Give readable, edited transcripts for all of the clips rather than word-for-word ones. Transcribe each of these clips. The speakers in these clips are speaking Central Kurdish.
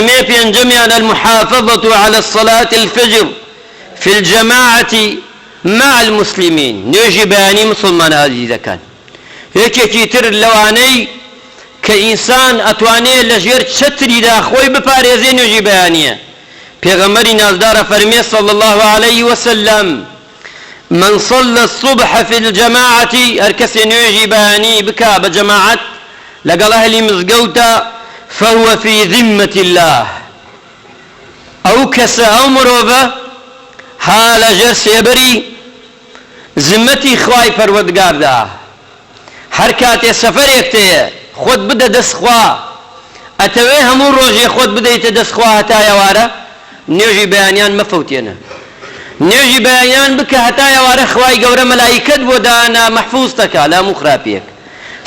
بينجمعنا المحافظة على الصلاة الفجر في الجماعة مع المسلمين. نوێژی بەیانی مسلمان عزیزەکان كان یەکێکی تر لەوانەی کە ئینسان ئەتوانێت لەژێر چەتریدا خۆی بپارێزێ نوێژی بەیانیە. پێغەمبەری نازدارە فەرمێ صلى الله عليه وسلم: من صلى الصبح في الجماعة، هەر کەسێ نوێژی بەیانی بکا بە جەماعەت لەگەڵ ئەهلی مزگەوتە، فهو في ذمة الله. ئەو کەسە ئەو مرۆڤە ها لەژێر سێبەری زمەتی خوای پەروەردگاردا. هەر کاتێ سەفەرێک تەیە خۆت بدە دەستخوا، ئەتەوێ هەموو ڕۆژێ خۆت بدەیتە دەستخوا هەتا ئێوارە نوێژی بەیانیان مەفەوتێنە. نوێژی بەیانیان بکە هەتا ئێوارە خوای گەورە مەلایکەت بۆ دانا مەحفوظ دەکا لە هەموو خراپێک.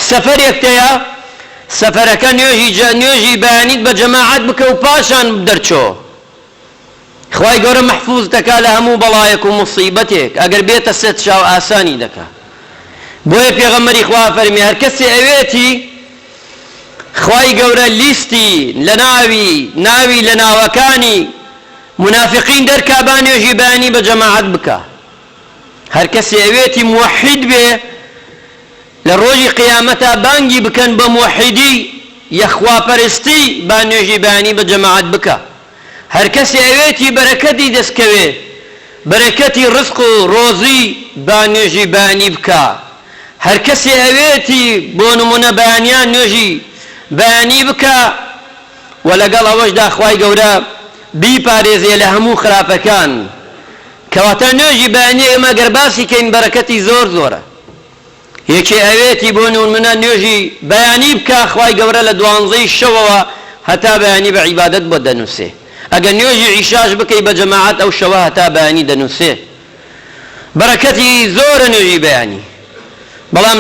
سەفەرێک تەیە سەفەرەکە نوێژی بەیانیت بە جەماعەت بکە و پاشان دەرچۆ، خوای گەورە مەحفوظ دەکا لە هەموو بەڵایەک و مصیبەتێک، ئەگەر بێتە سێت شاو ئاسانی دەکا. بۆیە پێغەمبەری خوا فەرمی هەر کەسێ ئەوێتی خوای گەورە لیستی لە ناوی لە ناوەکانی منافقین دەرکا با نوێژی بەیانی بە جەماعەت بکە. هەر کەسێ ئەوێتی موحید بێ لە ڕۆژی قیامەتە بانگی بکەن بە موحیدی یەخواپەرستی با نوێژی بەیانی بە جەماعەت بکە. هەر کەسێ ئەوێتی بەرەکەتی دەستکەوێ، بەرەکەتی ڕزق و ڕۆزی با نوێژی بەیانی بکە. هەر کەسێ ئەوێتی بۆ نمونە بەیانیان نوێژی بەیانی بکە و لەگەڵ ئەوەشدا خوای گەورە بیپارێزێ لە هەموو خراپەکان. کەواتە نوێژی بەیانی ئێمە گەر باسی کەین بەرەکەتی زۆر زۆرە. یەکێ ئەوێتی بۆ نمونە نوێژی بەیانی بکە، خوای گەورە لە 12 شەوەوە هەتا بەیانی بە عیبادەت بۆ دەنووسێ. ئەگەر نوێژی عیشاش بکەی بە جەماعەت ئەو شەوە هەتا بەیانی دەنووسێ. بەرەکەتی زۆرە نوێژی بەیانی. بەڵام